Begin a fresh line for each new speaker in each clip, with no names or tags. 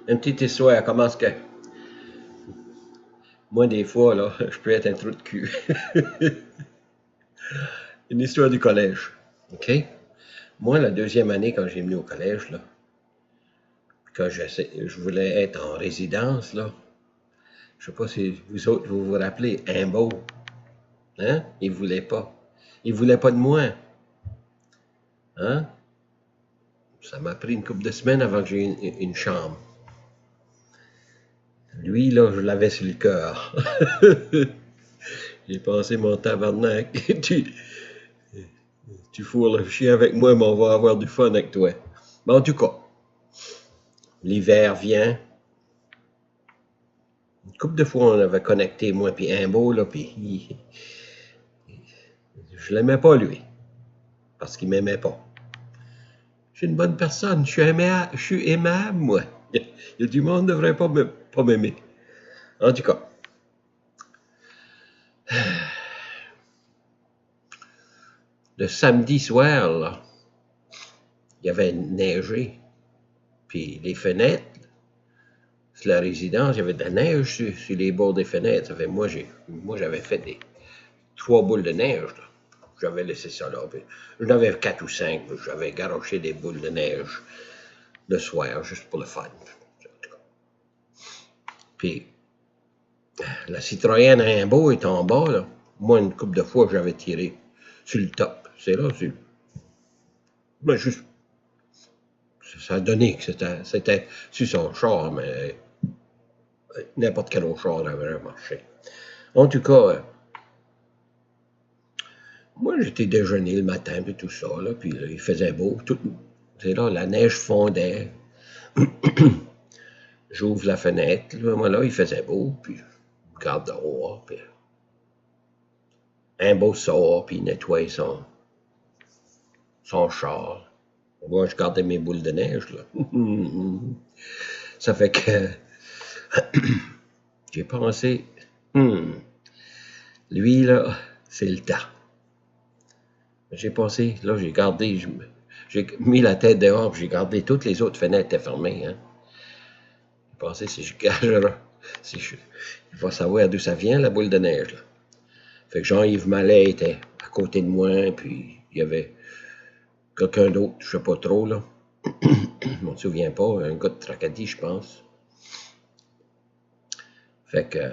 Une petite histoire, comment est-ce que... Moi, des fois, là, je peux être un trou de cul. Une histoire du collège, OK? Moi, la deuxième année, quand j'ai venu au collège, là, quand je voulais être en résidence, là, je sais pas si vous autres, vous vous rappelez, Imbo, hein? Il voulait pas. Il voulait pas de moi, hein? Ça m'a pris une couple de semaines avant que j'ai une chambre. Lui, là, je l'avais sur le cœur. J'ai pensé, mon tabarnak, tu fourres le chien avec moi, mais on va avoir du fun avec toi. Mais en tout cas, l'hiver vient. Une couple de fois, on avait connecté, moi puis Imbo, là, puis je l'aimais pas, lui, parce qu'il m'aimait pas. Je suis une bonne personne, je suis aimable, moi. Il y a du monde qui ne devrait pas m'aimer. En tout cas, le samedi soir, là, il y avait neigé, puis les fenêtres, sur la résidence, il y avait de la neige sur les bords des fenêtres. Ça fait, moi, j'avais fait 3 boules de neige, là. J'avais laissé ça là. J'en avais 4 ou 5, j'avais garoché des boules de neige le soir, juste pour le fun. Puis, la Citroën Rimbaud est en bas, là. Moi, une couple de fois, j'avais tiré sur le top. C'est là, mais juste, ça a donné que c'était sur son char, mais n'importe quel autre char avait marché. En tout cas, moi, j'étais déjeuné le matin, puis tout ça, là, puis là, il faisait beau. C'est là, la neige fondait. J'ouvre la fenêtre, là, moi, là, il faisait beau, puis je regarde dehors, puis un beau sort, puis il nettoie son char. Moi, je gardais mes boules de neige, là. Ça fait que j'ai pensé, lui, là, c'est le temps. J'ai pensé, là, j'ai mis la tête dehors, puis j'ai gardé toutes les autres fenêtres étaient fermées, hein. J'ai pensé, si je gage, là, il va savoir d'où ça vient, la boule de neige, là. Fait que Jean-Yves Mallet était à côté de moi, puis il y avait quelqu'un d'autre, je sais pas trop, là. Je m'en souviens pas, un gars de Tracadie, je pense. Fait que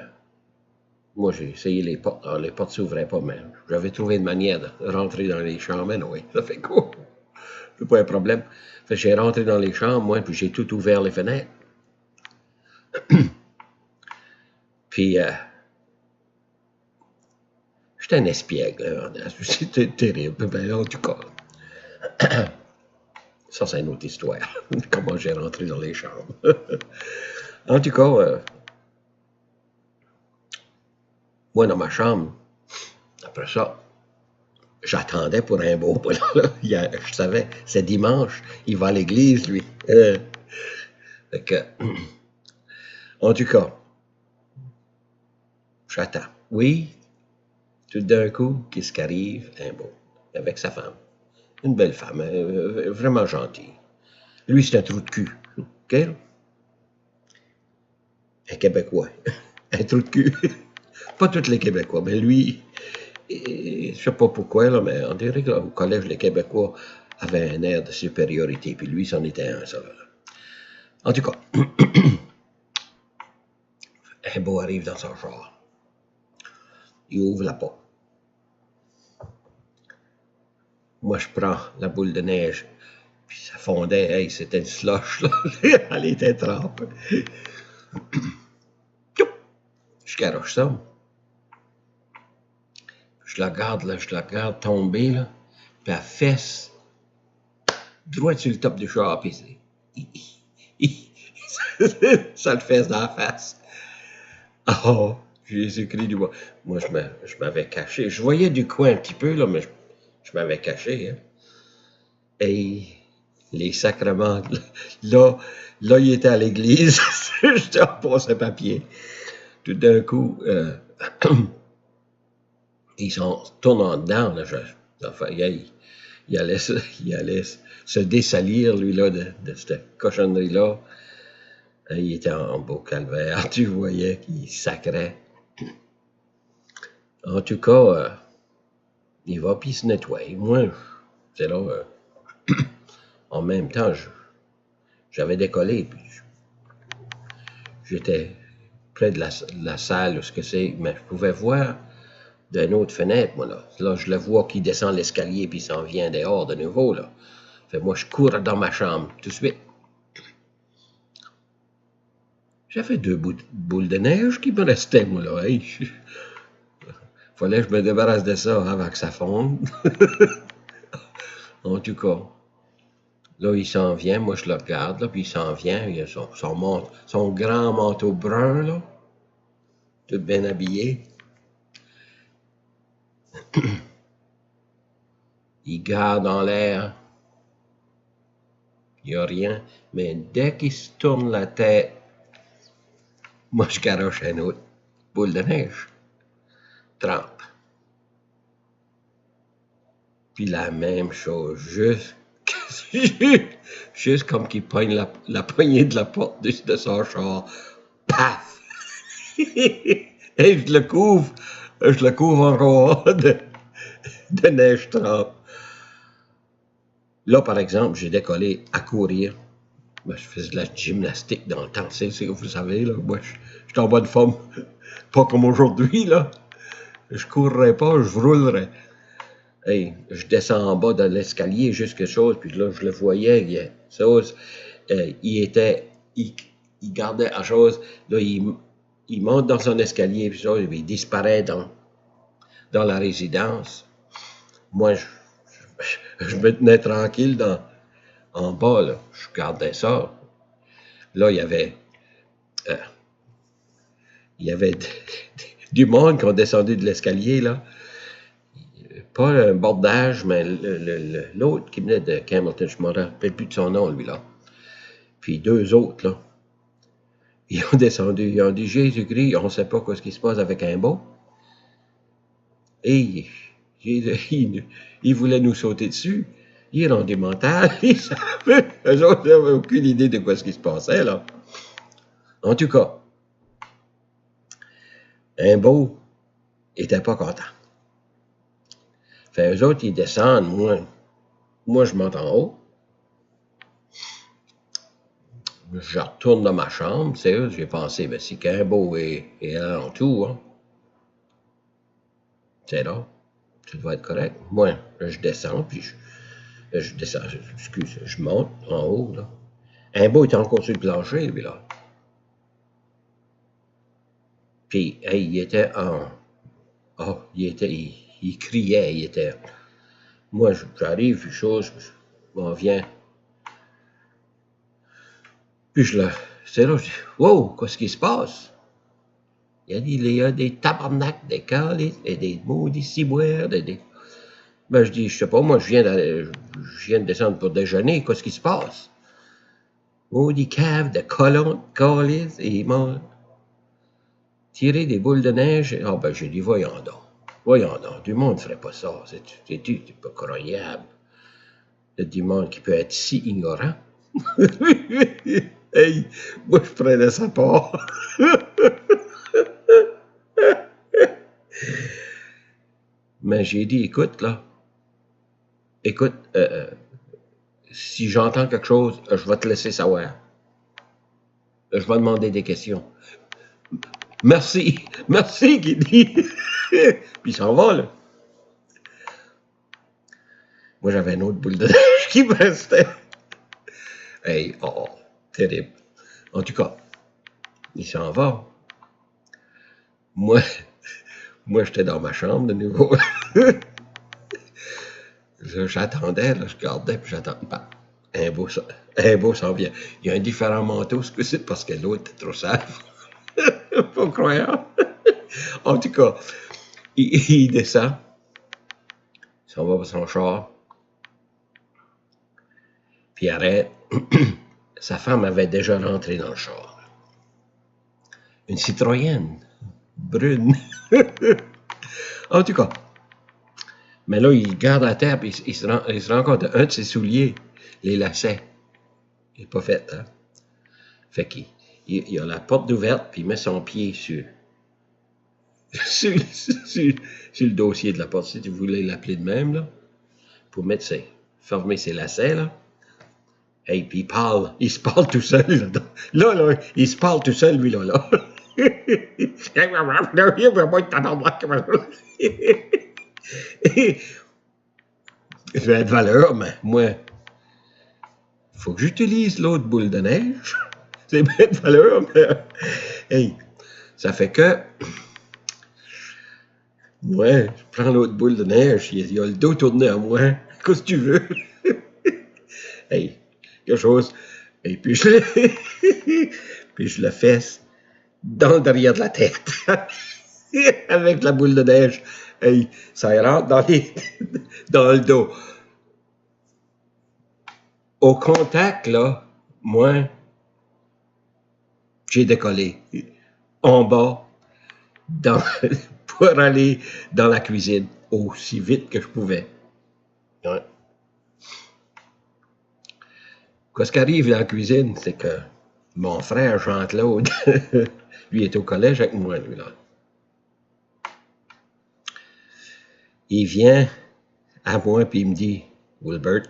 moi, j'ai essayé les portes. Alors, les portes s'ouvraient pas, mais j'avais trouvé une manière de rentrer dans les chambres. Mais oui, ça fait quoi? C'est pas un problème. Fait que j'ai rentré dans les chambres, moi, puis j'ai tout ouvert les fenêtres. Puis, j'étais un espiègle, là. C'était terrible. Ben, en tout cas, ça, c'est une autre histoire. Comment j'ai rentré dans les chambres. En tout cas, moi, dans ma chambre, après ça, j'attendais pour un beau. Je savais, c'est dimanche, il va à l'église, lui. Fait que, en tout cas, j'attends. Oui, tout d'un coup, qu'est-ce qui arrive? Un beau, avec sa femme. Une belle femme, vraiment gentille. Lui, c'est un trou de cul. OK? Un Québécois. Un trou de cul. Pas tous les Québécois, mais lui, je sais pas pourquoi, là, mais on dirait qu'au collège, les Québécois avaient un air de supériorité, puis lui, c'en était un, ça. Là. En tout cas, un beau arrive dans son char. Il ouvre la porte. Moi, je prends la boule de neige, puis ça fondait. Hey, c'était une slush, là. Elle était trempée. Je garoche ça. Je la garde tomber, là, puis elle fesse droit sur le top du char, puis ça le fesse dans la face. Oh, j'ai écrit du bois. Moi, je m'avais caché. Je voyais du coin un petit peu, là, mais je m'avais caché. Hein. Et les sacrements, là, il était à l'église. J'étais en passe papier. Tout d'un coup, ils sont tournant dedans. Là, enfin, il allait se dessalir, lui, là, de cette cochonnerie-là. Il était en beau calvaire, tu voyais qu'il sacrait. En tout cas, il va puis se nettoyer. Moi, c'est là, en même temps, j'avais décollé, puis j'étais près de la salle, ce que c'est, mais je pouvais voir d'une autre fenêtre, moi, là. Là, je le vois qui descend l'escalier, puis il s'en vient dehors de nouveau, là. Fait moi, je cours dans ma chambre, tout de suite. J'avais 2 boules de neige qui me restaient, moi, là. Hey, fallait que je me débarrasse de ça avant que ça fonde. En tout cas, là, il s'en vient. Moi, je le regarde, là, puis il s'en vient. Il a son grand manteau brun, là, tout bien habillé. Il garde en l'air. Il n'y a rien. Mais dès qu'il se tourne la tête, moi, je garoche un autre boule de neige. Trempe. Puis la même chose, juste comme qu'il pogne la poignée de la porte de son char. Paf! Et je le couvre encore de neige trempe. Là, par exemple, j'ai décollé à courir. Ben, je faisais de la gymnastique dans le temps, c'est ce que vous savez, là. Moi, je suis en bonne forme. Pas comme aujourd'hui, là. Je courrais pas, je roulerais. Hey, je descends en bas de l'escalier, juste quelque chose, puis là, je le voyais, il gardait la chose, là, il monte dans son escalier, puis il disparaît dans la résidence. Moi, je me tenais tranquille en bas, là. Je gardais ça. Là, il y avait du monde qui ont descendu de l'escalier, là. Pas un bordage, mais l'autre qui venait de Campbellton, je ne me rappelle plus de son nom, lui, là. Puis 2 autres, là. Ils ont descendu, ils ont dit Jésus-Christ, on ne sait pas ce qui se passe avec un beau. Et ils voulaient nous sauter dessus. Ils ont des mentales, ils savaient, eux autres n'avaient aucune idée de ce qui se passait, là. En tout cas, un beau n'était pas content. Fait eux autres, ils descendent, moi je monte en haut. Je retourne dans ma chambre, c'est eux, j'ai pensé, ben, si Kimbo est alentour, hein, c'est là, ça doit être correct. Moi, je descends, puis je descends, excuse, je monte en haut, là. Kimbo était encore sur le plancher, lui, là. Puis, hey, il était en... Oh, il criait, il était... Moi, j'arrive, puis chose, je m'en viens. Puis c'est là, je dis, wow, qu'est-ce qui se passe? Il y a des tabarnaks, des calices, et des maudits ciboires, Ben, je dis, je sais pas, moi, je viens de descendre pour déjeuner, qu'est-ce qui se passe? Maudits caves de colons, calices, et ils m'ont tiré des boules de neige. Ah, ben, j'ai dit, voyons donc, du monde ne ferait pas ça, c'est pas croyable. Il y a du monde qui peut être si ignorant. Hey, moi, je prenais sa part. Mais j'ai dit, écoute, si j'entends quelque chose, je vais te laisser savoir. Je vais demander des questions. Merci, qu'il dit. Puis il s'en va, là. Moi, j'avais une autre boule de neige qui me restait. Hey, oh, terrible. En tout cas, il s'en va. Moi, j'étais dans ma chambre de nouveau. J'attendais, là, je gardais, puis j'attendais. Bah, un beau s'en vient. Il y a un différent manteau, ce que c'est parce que l'autre était trop sale. Pas croyant. En tout cas, il descend. Il s'en va pour son char. Puis il arrête. Sa femme avait déjà rentré dans le char. Une Citroën brune. En tout cas. Mais là, il garde la terre, puis il se rend compte d'un de ses souliers, les lacets. Il n'est pas fait, hein? Fait qu'il il a la porte ouverte, puis il met son pied sur le dossier de la porte, si vous voulez l'appeler de même, là, pour fermer ses lacets, là. Et puis il se parle tout seul, là, il se parle tout seul, lui, là. Je vais être valeur, mais moi, il faut que j'utilise l'autre boule de neige. C'est bien de valeur, mais hey, ça fait que moi, je prends l'autre boule de neige, il a le dos tourné à moi. Qu'est-ce que tu veux? Hey, quelque chose. Et puis puis je le fesse dans le derrière de la tête. Avec la boule de neige. Hey, ça rentre dans le dos. Au contact, là, moi, j'ai décollé en bas pour aller dans la cuisine aussi vite que je pouvais. Ouais. Ce qui arrive dans la cuisine, c'est que mon frère Jean-Claude, lui est au collège avec moi, lui, là. Il vient à moi et il me dit, Wilbert,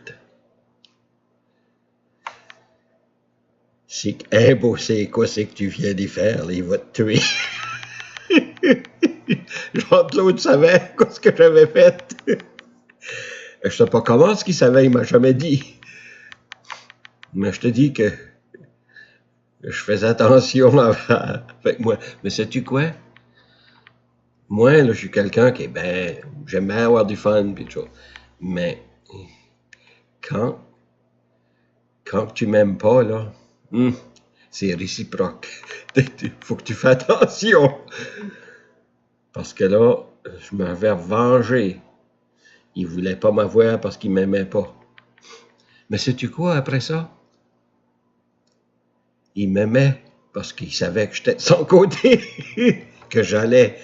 c'est quoi c'est que tu viens d'y faire, là, il va te tuer. Jean-Claude savait ce que j'avais fait. Je sais pas comment ce qu'il savait, il m'a jamais dit. Mais je te dis que je faisais attention avec moi. Mais sais-tu quoi? Moi, là, je suis quelqu'un qui est j'aime bien avoir du fun, pis tout. Mais quand tu m'aimes pas, là, c'est réciproque. Faut que tu fasses attention. Parce que là, je m'avais vengé. Il voulait pas m'avoir parce qu'il m'aimait pas. Mais sais-tu quoi après ça? Il m'aimait parce qu'il savait que j'étais de son côté. Que j'allais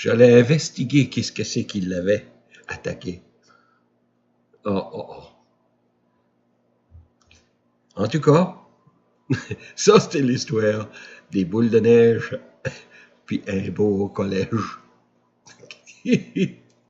investiguer qu'est-ce que c'est qu'il l'avait attaqué. Oh. En tout cas, ça c'était l'histoire des boules de neige puis un beau au collège.